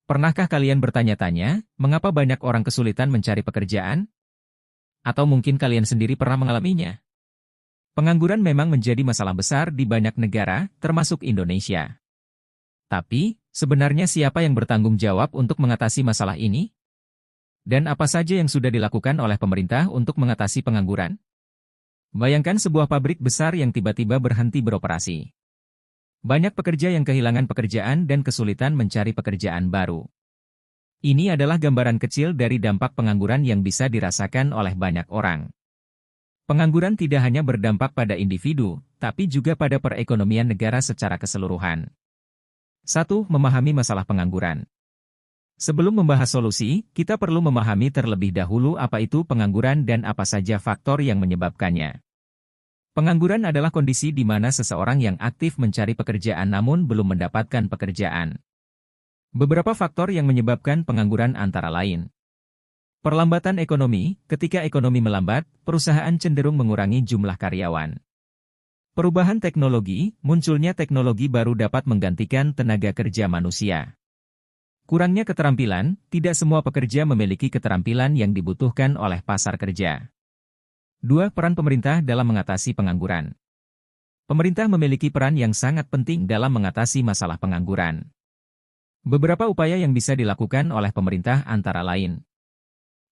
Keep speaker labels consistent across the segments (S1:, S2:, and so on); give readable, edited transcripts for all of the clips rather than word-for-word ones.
S1: Pernahkah kalian bertanya-tanya, mengapa banyak orang kesulitan mencari pekerjaan? Atau mungkin kalian sendiri pernah mengalaminya? Pengangguran memang menjadi masalah besar di banyak negara, termasuk Indonesia. Tapi, sebenarnya siapa yang bertanggung jawab untuk mengatasi masalah ini? Dan apa saja yang sudah dilakukan oleh pemerintah untuk mengatasi pengangguran? Bayangkan sebuah pabrik besar yang tiba-tiba berhenti beroperasi. Banyak pekerja yang kehilangan pekerjaan dan kesulitan mencari pekerjaan baru. Ini adalah gambaran kecil dari dampak pengangguran yang bisa dirasakan oleh banyak orang. Pengangguran tidak hanya berdampak pada individu, tapi juga pada perekonomian negara secara keseluruhan. 1. Memahami masalah pengangguran. Sebelum membahas solusi, kita perlu memahami terlebih dahulu apa itu pengangguran dan apa saja faktor yang menyebabkannya. Pengangguran adalah kondisi di mana seseorang yang aktif mencari pekerjaan namun belum mendapatkan pekerjaan. Beberapa faktor yang menyebabkan pengangguran antara lain. Perlambatan ekonomi, ketika ekonomi melambat, perusahaan cenderung mengurangi jumlah karyawan. Perubahan teknologi, munculnya teknologi baru dapat menggantikan tenaga kerja manusia. Kurangnya keterampilan, tidak semua pekerja memiliki keterampilan yang dibutuhkan oleh pasar kerja. 2. Peran pemerintah dalam mengatasi pengangguran. Pemerintah memiliki peran yang sangat penting dalam mengatasi masalah pengangguran. Beberapa upaya yang bisa dilakukan oleh pemerintah antara lain.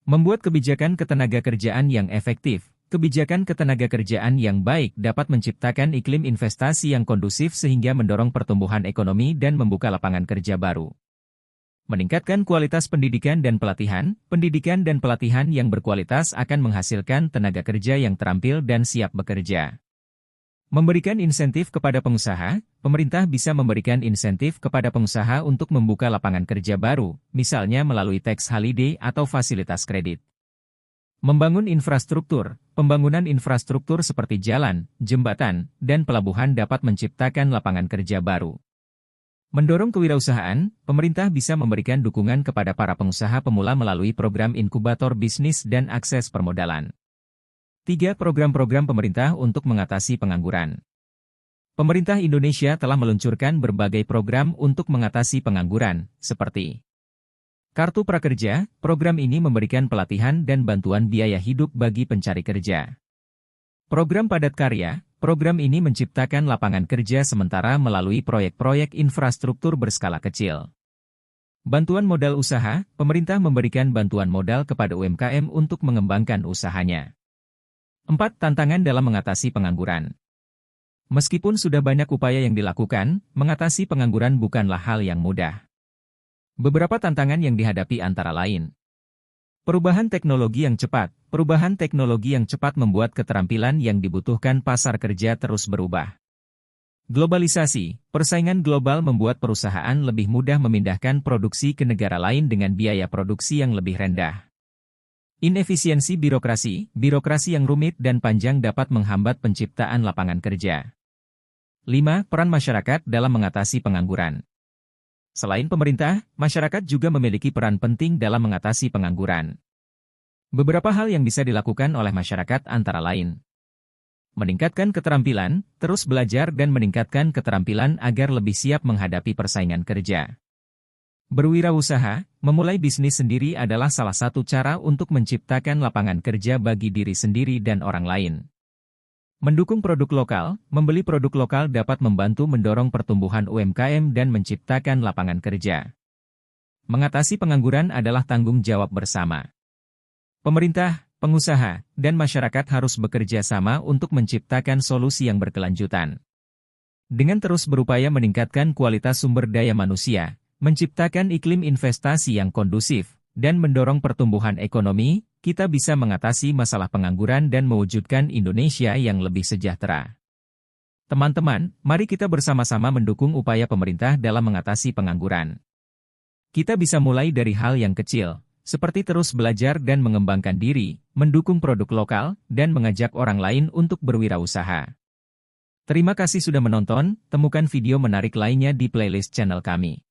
S1: Membuat kebijakan ketenagakerjaan yang efektif. Kebijakan ketenagakerjaan yang baik dapat menciptakan iklim investasi yang kondusif sehingga mendorong pertumbuhan ekonomi dan membuka lapangan kerja baru. Meningkatkan kualitas pendidikan dan pelatihan yang berkualitas akan menghasilkan tenaga kerja yang terampil dan siap bekerja. Memberikan insentif kepada pengusaha, pemerintah bisa memberikan insentif kepada pengusaha untuk membuka lapangan kerja baru, misalnya melalui tax holiday atau fasilitas kredit. Membangun infrastruktur, pembangunan infrastruktur seperti jalan, jembatan, dan pelabuhan dapat menciptakan lapangan kerja baru. Mendorong kewirausahaan, pemerintah bisa memberikan dukungan kepada para pengusaha pemula melalui program inkubator bisnis dan akses permodalan. 3. Program-program pemerintah untuk mengatasi pengangguran. Pemerintah Indonesia telah meluncurkan berbagai program untuk mengatasi pengangguran, seperti Kartu Prakerja. Program ini memberikan pelatihan dan bantuan biaya hidup bagi pencari kerja. Program Padat Karya. Program ini menciptakan lapangan kerja sementara melalui proyek-proyek infrastruktur berskala kecil. Bantuan modal usaha. Pemerintah memberikan bantuan modal kepada UMKM untuk mengembangkan usahanya. 4. Tantangan dalam mengatasi pengangguran. Meskipun sudah banyak upaya yang dilakukan, mengatasi pengangguran bukanlah hal yang mudah. Beberapa tantangan yang dihadapi antara lain. Perubahan teknologi yang cepat. Perubahan teknologi yang cepat membuat keterampilan yang dibutuhkan pasar kerja terus berubah. Globalisasi. Persaingan global membuat perusahaan lebih mudah memindahkan produksi ke negara lain dengan biaya produksi yang lebih rendah. Inefisiensi birokrasi. Birokrasi yang rumit dan panjang dapat menghambat penciptaan lapangan kerja. 5. Peran masyarakat dalam mengatasi pengangguran. Selain pemerintah, masyarakat juga memiliki peran penting dalam mengatasi pengangguran. Beberapa hal yang bisa dilakukan oleh masyarakat antara lain. Meningkatkan keterampilan, terus belajar dan meningkatkan keterampilan agar lebih siap menghadapi persaingan kerja. Berwirausaha, memulai bisnis sendiri adalah salah satu cara untuk menciptakan lapangan kerja bagi diri sendiri dan orang lain. Mendukung produk lokal, membeli produk lokal dapat membantu mendorong pertumbuhan UMKM dan menciptakan lapangan kerja. Mengatasi pengangguran adalah tanggung jawab bersama. Pemerintah, pengusaha, dan masyarakat harus bekerja sama untuk menciptakan solusi yang berkelanjutan. Dengan terus berupaya meningkatkan kualitas sumber daya manusia, menciptakan iklim investasi yang kondusif, dan mendorong pertumbuhan ekonomi, kita bisa mengatasi masalah pengangguran dan mewujudkan Indonesia yang lebih sejahtera. Teman-teman, mari kita bersama-sama mendukung upaya pemerintah dalam mengatasi pengangguran. Kita bisa mulai dari hal yang kecil, seperti terus belajar dan mengembangkan diri, mendukung produk lokal, dan mengajak orang lain untuk berwirausaha. Terima kasih sudah menonton, temukan video menarik lainnya di playlist channel kami.